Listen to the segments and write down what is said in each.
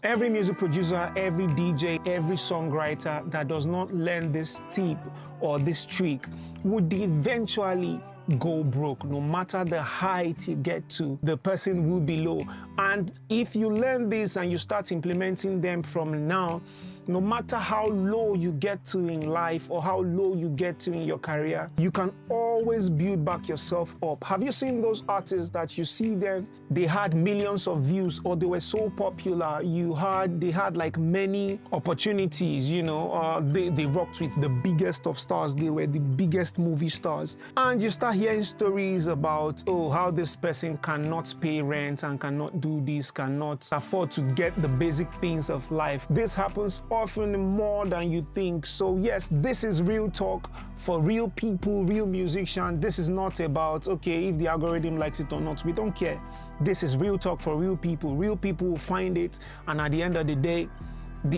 Every music producer, every DJ, every songwriter that does not learn this tip or this trick would eventually go broke. No matter the height you get to, the person will be low. And if you learn this and you start implementing them from now, no matter how low you get to in life or how low you get to in your career, you can always build back yourself up. Have you seen those artists that you see them, they had millions of views or they were so popular, they had like many opportunities, you know, they rocked with the biggest of stars, they were the biggest movie stars. And you start hearing stories about, oh, how this person cannot pay rent and cannot do this, cannot afford to get the basic things of life. This happens often more than you think. So yes, this is real talk for real people, real musicians. This is not about, okay, if the algorithm likes it or not, we don't care. This is real talk for real people. Real people will find it, and at the end of the day,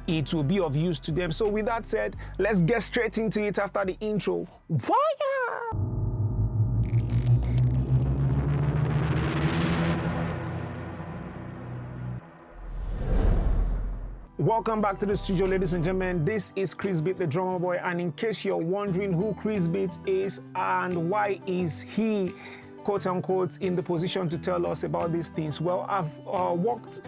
it will be of use to them. So with that said, let's get straight into it after the intro. Wire! Welcome back to the studio, ladies and gentlemen. This is Krizbeatz, the drummer boy, and in case you're wondering who Krizbeatz is and why is he, quote unquote, in the position to tell us about these things, well, I've worked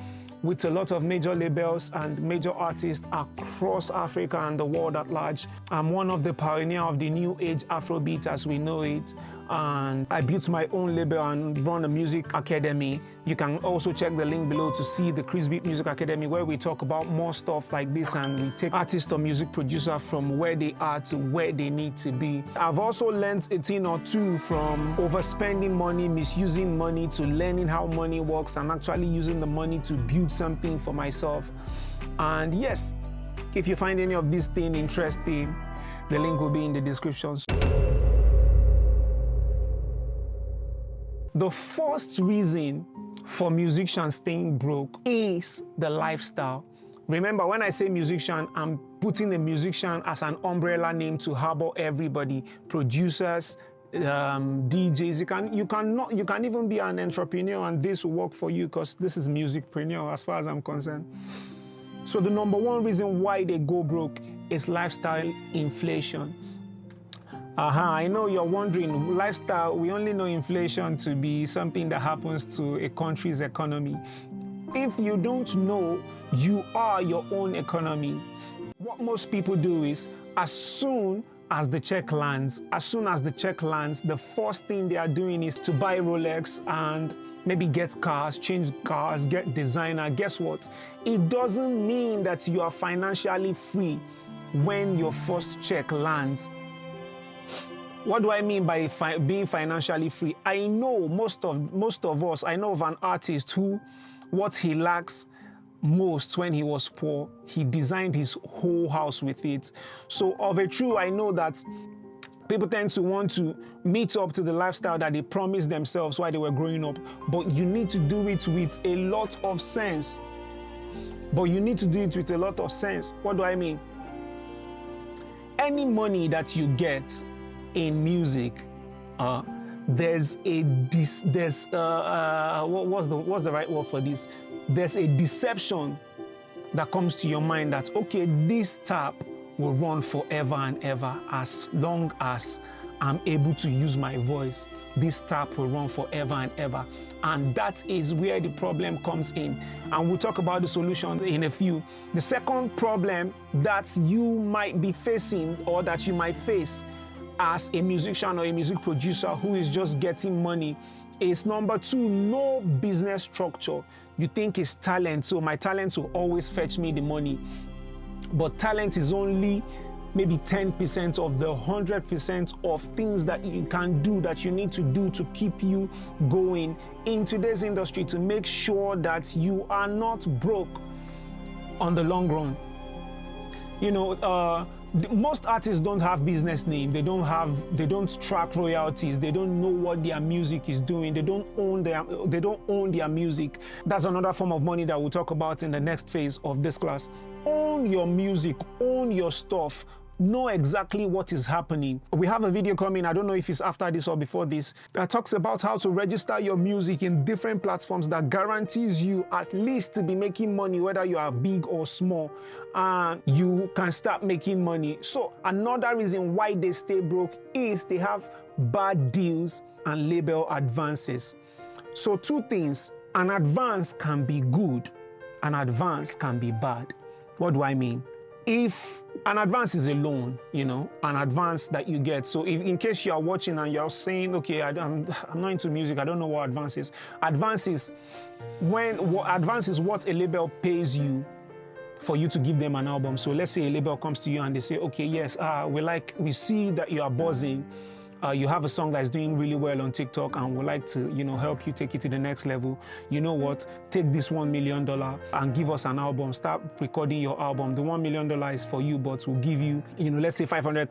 with a lot of major labels and major artists across Africa and the world at large. I'm one of the pioneers of the new age Afrobeat as we know it, and I built my own label and run a music academy. You can also check the link below to see the Krizbeatz Music Academy, where we talk about more stuff like this and we take artists or music producer from where they are to where they need to be. I've also learned a thing or two from overspending money, misusing money, to learning how money works and actually using the money to build something for myself. And yes, if you find any of these things interesting, the link will be in the description. The first reason for musicians staying broke is the lifestyle. Remember, when I say musician, I'm putting a musician as an umbrella name to harbor everybody: producers, DJs. You can even be an entrepreneur, and this will work for you because this is musicpreneur as far as I'm concerned. So the number one reason why they go broke is lifestyle inflation. I know you're wondering, lifestyle, we only know inflation to be something that happens to a country's economy. If you don't know, you are your own economy. What most people do is, as soon as the check lands, the first thing they are doing is to buy Rolex and maybe get cars, change cars, get designer. Guess what? It doesn't mean that you are financially free when your first check lands. What do I mean by being financially free? I know most of us, I know of an artist who, what he lacks most when he was poor, he designed his whole house with it. So of a truth, I know that people tend to want to meet up to the lifestyle that they promised themselves while they were growing up. But you need to do it with a lot of sense. What do I mean? Any money that you get in music, what's the right word for this? There's a deception that comes to your mind that, okay, this tap will run forever and ever. As long as I'm able to use my voice, this tap will run forever and ever. And that is where the problem comes in. And we'll talk about the solution in a few. The second problem that you might be facing, or that you might face as a musician or a music producer who is just getting money, is number two, no business structure. You think it's talent, so my talent will always fetch me the money. But talent is only maybe 10% of the 100% of things that you can do, that you need to do to keep you going in today's industry, to make sure that you are not broke on the long run. You know, most artists don't have business name. They don't track royalties. They don't know what their music is doing. They don't own their music. That's another form of money that we'll talk about in the next phase of this class. Own your music, own your stuff, know exactly what is happening. We have a video coming, I don't know if it's after this or before this, that talks about how to register your music in different platforms that guarantees you at least to be making money, whether you are big or small, and you can start making money. So another reason why they stay broke is they have bad deals and label advances. So two things, an advance can be good, an advance can be bad. What do I mean? If an advance is a loan, an advance that you get. So if in case you are watching and you're saying, okay, I'm not into music, I don't know what advance is. Advance is what a label pays you for you to give them an album. So let's say a label comes to you and they say, okay, yes, we see that you are buzzing. You have a song that's doing really well on TikTok and would like to, help you take it to the next level. You know what? Take this $1 million and give us an album. Start recording your album. The $1 million is for you, but we'll give you, let's say $500,000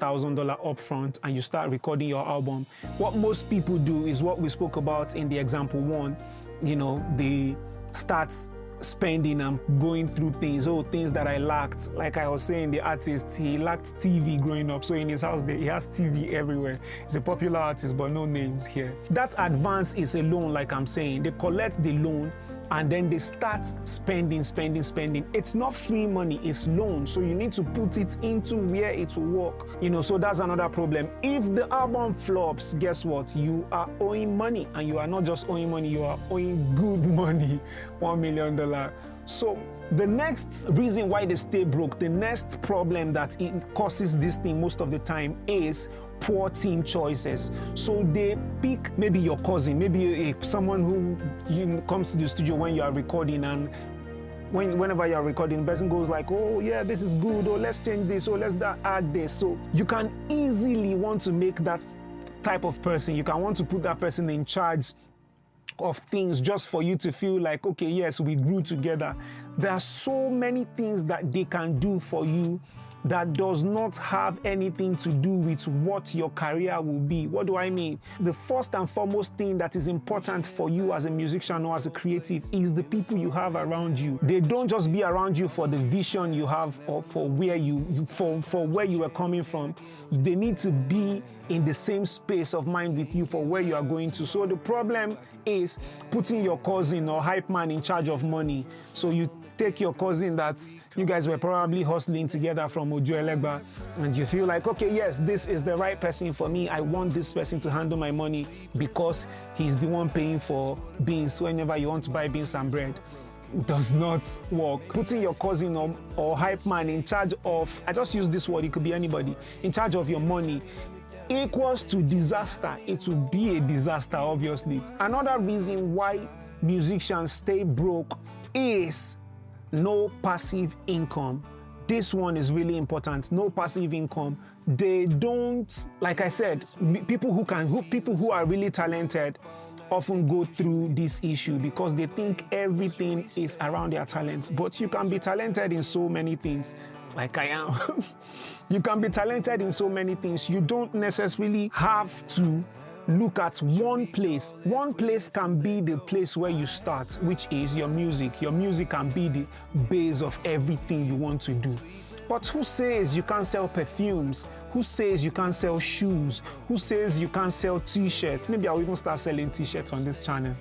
upfront, and you start recording your album. What most people do is what we spoke about in the example one. They start spending and going through things that I lacked. Like I was saying, the artist, he lacked TV growing up, so in his house he has TV everywhere. He's a popular artist, but no names here. That advance is a loan, like I'm saying. They collect the loan and then they start spending. It's not free money, it's loan. So you need to put it into where it will work. So that's another problem. If the album flops, guess what? You are owing money, and you are not just owing money, you are owing good money, $1 million. So the next reason why they stay broke, the next problem that it causes this thing most of the time is poor team choices. So they pick maybe your cousin, maybe someone who comes to the studio when you are recording, and whenever you are recording, the person goes like, oh yeah, this is good, oh let's change this, oh let's add this. So you can easily want to make that type of person, you can want to put that person in charge of things just for you to feel like, okay, yes, we grew together. There are so many things that they can do for you that does not have anything to do with what your career will be. What do I mean? The first and foremost thing that is important for you as a musician or as a creative is the people you have around you. They don't just be around you for the vision you have or for where you are coming from. They need to be in the same space of mind with you for where you are going to. So the problem is putting your cousin or hype man in charge of money. So you take your cousin that you guys were probably hustling together from Ojo Elegba, and you feel like, okay, yes, this is the right person for me. I want this person to handle my money because he's the one paying for beans whenever you want to buy beans and bread. It does not work. Putting your cousin or hype man in charge of, I just use this word, it could be anybody, in charge of your money equals to disaster. It will be a disaster, obviously. Another reason why musicians stay broke is no passive income. This one is really important. No passive income. They don't, like I said, people who are really talented often go through this issue because they think everything is around their talent. But you can be talented in so many things, like I am. You can be talented in so many things. You don't necessarily have to look at one place. One place can be the place where you start, which is your music. Your music can be the base of everything you want to do. But who says you can't sell perfumes? Who says you can't sell shoes? Who says you can't sell t-shirts? Maybe I'll even start selling t-shirts on this channel.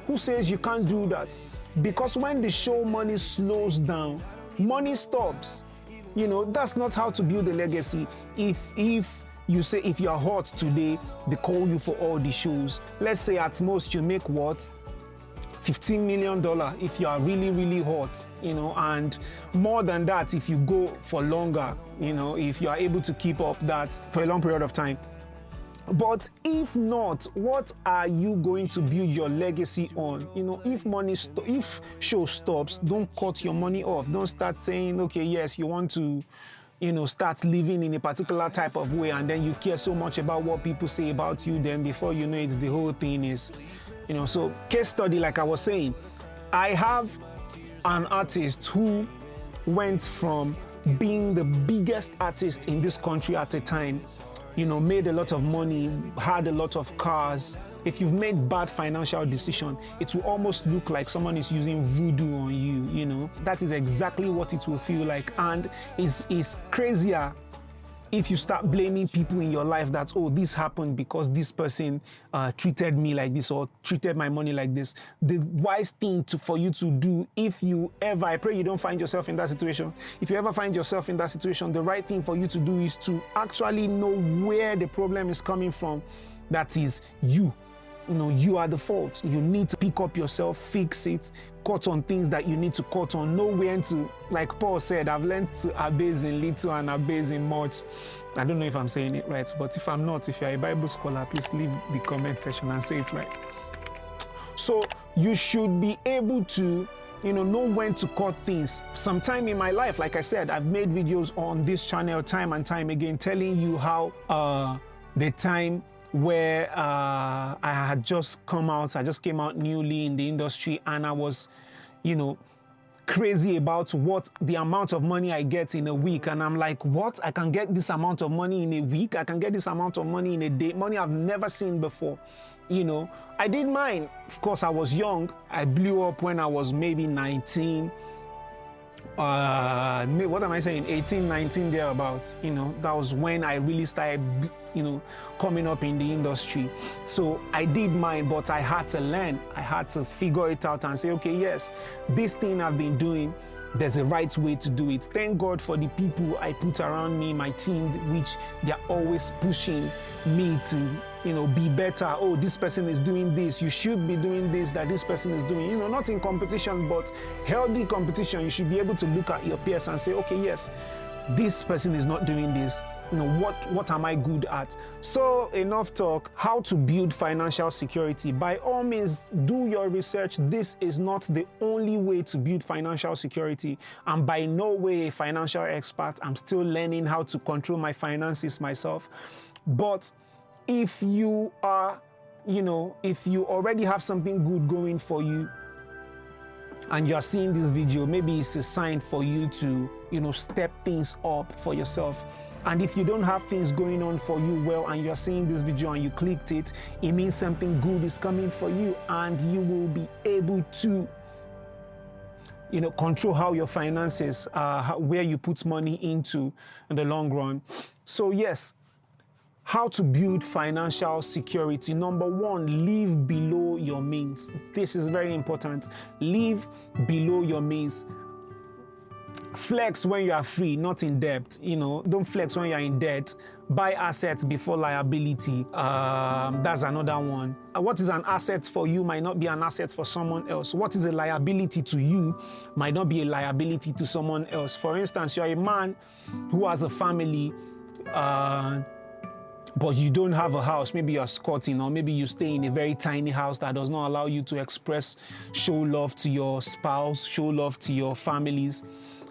Who says you can't do that? Because when the show money slows down, money stops. That's not how to build a legacy. If you say, if you're hot today, they call you for all the shows. Let's say at most you make what? $15 million if you are really, really hot, and more than that if you go for longer, if you are able to keep up that for a long period of time. But if not, what are you going to build your legacy on? If show stops, don't cut your money off. Don't start saying, okay, yes, you want to start living in a particular type of way, and then you care so much about what people say about you, then before you know it, the whole thing is, so case study, like I was saying, I have an artist who went from being the biggest artist in this country at the time, made a lot of money, had a lot of cars. If you've made bad financial decision, it will almost look like someone is using voodoo on you, That is exactly what it will feel like. And it's crazier if you start blaming people in your life that, oh, this happened because this person treated me like this or treated my money like this, the wise thing for you to do, if you ever, I pray you don't find yourself in that situation, if you ever find yourself in that situation, the right thing for you to do is to actually know where the problem is coming from. That is you. You are the fault. You need to pick up yourself, fix it, cut on things that you need to cut on, know when to, like Paul said, I've learned to abase in little and abase in much. I don't know if I'm saying it right, but if I'm not, if you're a Bible scholar, please leave the comment section and say it right. So you should be able to, know when to cut things. Sometime in my life, like I said, I've made videos on this channel time and time again, telling you how the time where I had just come out, I just came out newly in the industry, and I was, crazy about what the amount of money I get in a week. And I'm like, what? I can get this amount of money in a week? I can get this amount of money in a day? Money I've never seen before. I did mine. Of course, I was young. I blew up when I was maybe 19. What am I saying? 18, 19, thereabouts. That was when I really started, coming up in the industry. So I did mine, but I had to learn. I had to figure it out and say, okay, yes, this thing I've been doing, there's a right way to do it. Thank God for the people I put around me, my team, which they're always pushing me to, be better. Oh, this person is doing this. You should be doing this that this person is doing. Not in competition, but healthy competition. You should be able to look at your peers and say, okay, yes, this person is not doing this. What am I good at? So enough talk. How to build financial security. By all means, do your research. This is not the only way to build financial security. I'm by no way a financial expert. I'm still learning how to control my finances myself. But if you are, if you already have something good going for you and you're seeing this video, maybe it's a sign for you to, step things up for yourself. And if you don't have things going on for you well and you're seeing this video and you clicked it, it means something good is coming for you and you will be able to, control how your finances, where you put money into in the long run. So yes, how to build financial security. Number one, live below your means. This is very important. Live below your means. Flex when you are free, not in debt. Don't flex when you are in debt. Buy assets before liability. That's another one. What is an asset for you might not be an asset for someone else. What is a liability to you might not be a liability to someone else. For instance, you are a man who has a family, but you don't have a house. Maybe you're squatting, or maybe you stay in a very tiny house that does not allow you to show love to your spouse, show love to your families,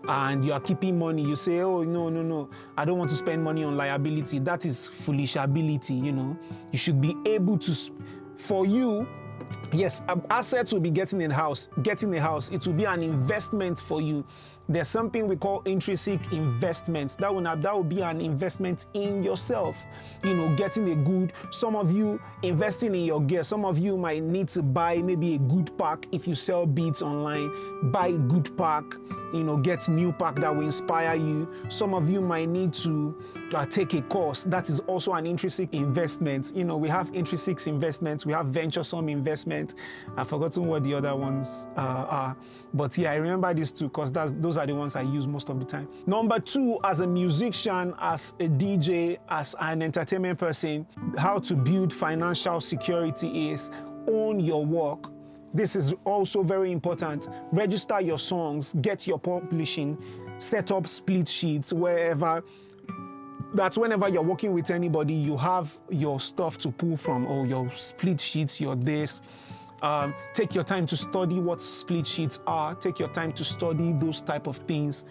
and you are keeping money. You say, oh, no, I don't want to spend money on liability. That is foolish ability, You should be able to, for you, yes, assets will be getting a house. It will be an investment for you. There's something we call intrinsic investments. That will be an investment in yourself. Getting a good. Some of you investing in your gear. Some of you might need to buy maybe a good pack. If you sell beats online, buy a good pack. Get new pack that will inspire you. Some of you might need to take a course. That is also an intrinsic investment. We have intrinsic investments. We have venturesome investment. I've forgotten what the other ones are. But yeah, I remember these two because those are the ones I use most of the time. Number two, as a musician, as a DJ, as an entertainment person, how to build financial security is own your work. This is also very important. Register your songs, get your publishing, set up split sheets wherever. That's whenever you're working with anybody, you have your stuff to pull from, or your split sheets, your this. Take your time to study what split sheets are. Take your time to study those type of things.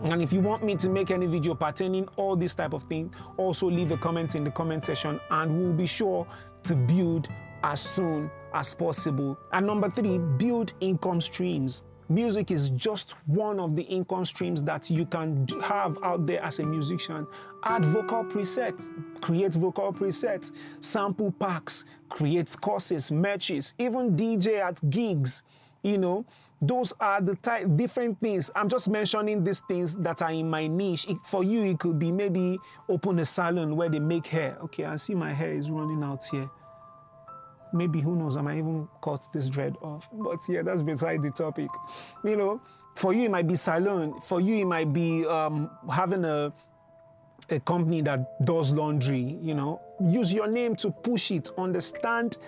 And if you want me to make any video pertaining all this type of thing, also leave a comment in the comment section and we'll be sure to build as soon as possible. And number three, build income streams. Music is just one of the income streams that you can have out there as a musician. Add vocal presets, create vocal presets, sample packs, create courses, merches, even DJ at gigs. You know, those are the different things. I'm just mentioning these things that are in my niche. For you, it could be maybe open a salon where they make hair. Okay, I see my hair is running out here. Maybe, who knows, I might even cut this dread off. But yeah, that's beside the topic. You know, for you, it might be salon. For you, it might be having a company that does laundry. You know, use your name to push it. Understand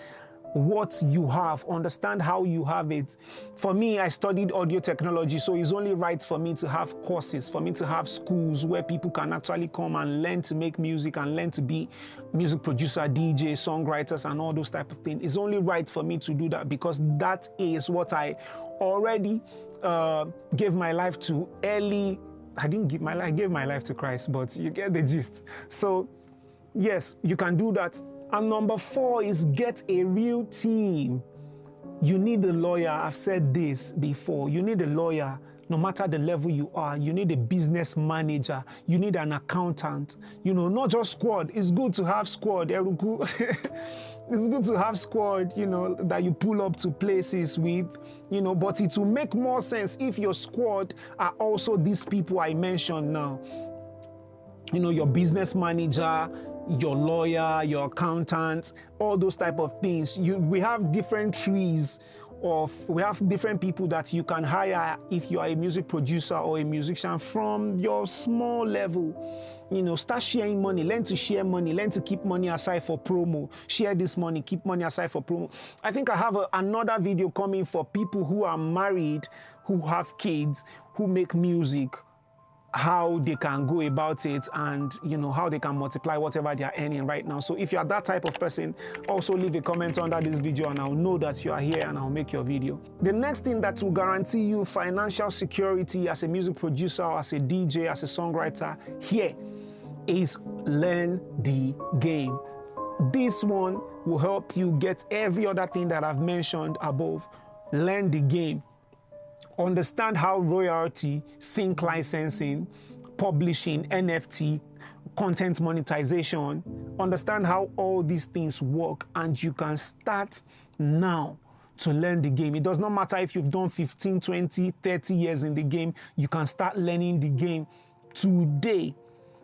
what you have, understand how you have it. For me, I studied audio technology, so it's only right for me to have courses, for me to have schools where people can actually come and learn to make music and learn to be music producer, DJ, songwriters, and all those type of things. It's only right for me to do that because that is what I already gave my life to early. I didn't give my life, I gave my life to Christ, but you get the gist. So yes, you can do that. And number 4 is get a real team. You need a lawyer. I've said this before. You need a lawyer, no matter the level you are. You need a business manager. You need an accountant. You know, not just squad. It's good to have squad, Eruku. It's good to have squad, you know, that you pull up to places with, you know, but it will make more sense if your squad are also these people I mentioned now. You know, your business manager, your lawyer, your accountant, all those type of things. We have different trees we have different people that you can hire if you are a music producer or a musician from your small level. You know, start sharing money, learn to share money, learn to keep money aside for promo. Share this money, keep money aside for promo. I think I have another video coming for people who are married, who have kids, who make music, how they can go about it and, you know, how they can multiply whatever they are earning right now. So if you are that type of person, also leave a comment under this video and I'll know that you are here and I'll make your video. The next thing that will guarantee you financial security as a music producer, or as a DJ, as a songwriter here is learn the game. This one will help you get every other thing that I've mentioned above. Learn the game. Understand how royalty, sync licensing, publishing, NFT, content monetization, understand how all these things work, and you can start now to learn the game. It does not matter if you've done 15, 20, 30 years in the game, you can start learning the game today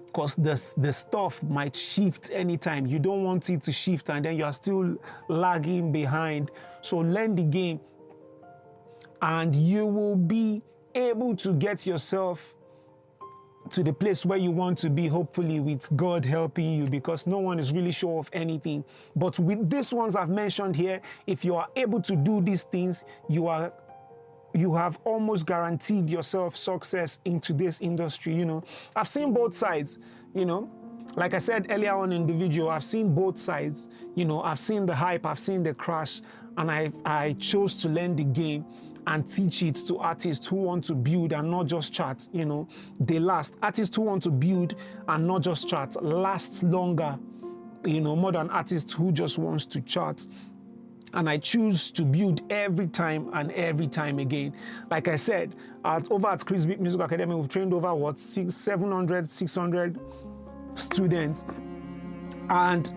because the stuff might shift anytime. You don't want it to shift and then you are still lagging behind. So learn the game. And you will be able to get yourself to the place where you want to be, hopefully with God helping you, because no one is really sure of anything. But with these ones I've mentioned here, if you are able to do these things, you have almost guaranteed yourself success into this industry. You know, I've seen both sides, you know. Like I said earlier on in the video, I've seen both sides. You know, I've seen the hype, I've seen the crash, and I chose to learn the game and teach it to artists who want to build and not just chart. You know, they last. Artists who want to build and not just chart last longer, you know, more than artists who just wants to chart. And I choose to build every time and every time again. Like I said, over at Krizbeatz Music Academy, we've trained over 700, 600 students. And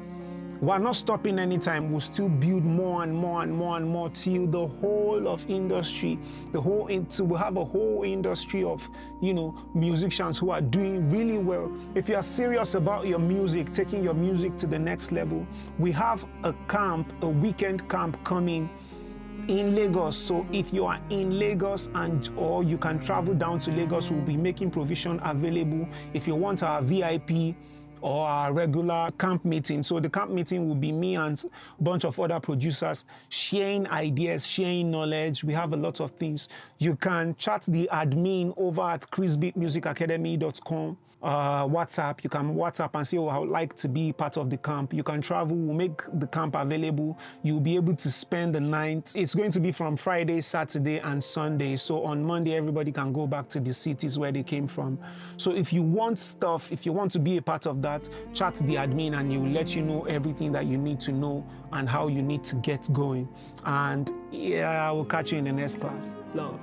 we're not stopping anytime. We'll still build more and more and more and more till the whole of industry, we'll have a whole industry of, you know, musicians who are doing really well. If you are serious about your music, taking your music to the next level, we have a weekend camp coming in Lagos. So if you are in Lagos or you can travel down to Lagos, we'll be making provision available if you want our VIP or our regular camp meeting. So the camp meeting will be me and a bunch of other producers sharing ideas, sharing knowledge. We have a lot of things. You can chat the admin over at krizbeatzmusicacademy.com. WhatsApp. You can WhatsApp and say, oh, I would like to be part of the camp. You can travel. We'll make the camp available. You'll be able to spend the night. It's going to be from Friday, Saturday, and Sunday. So on Monday, everybody can go back to the cities where they came from. So if you want stuff, if you want to be a part of that, chat the admin and he will let you know everything that you need to know and how you need to get going. And yeah, I will catch you in the next class. Love.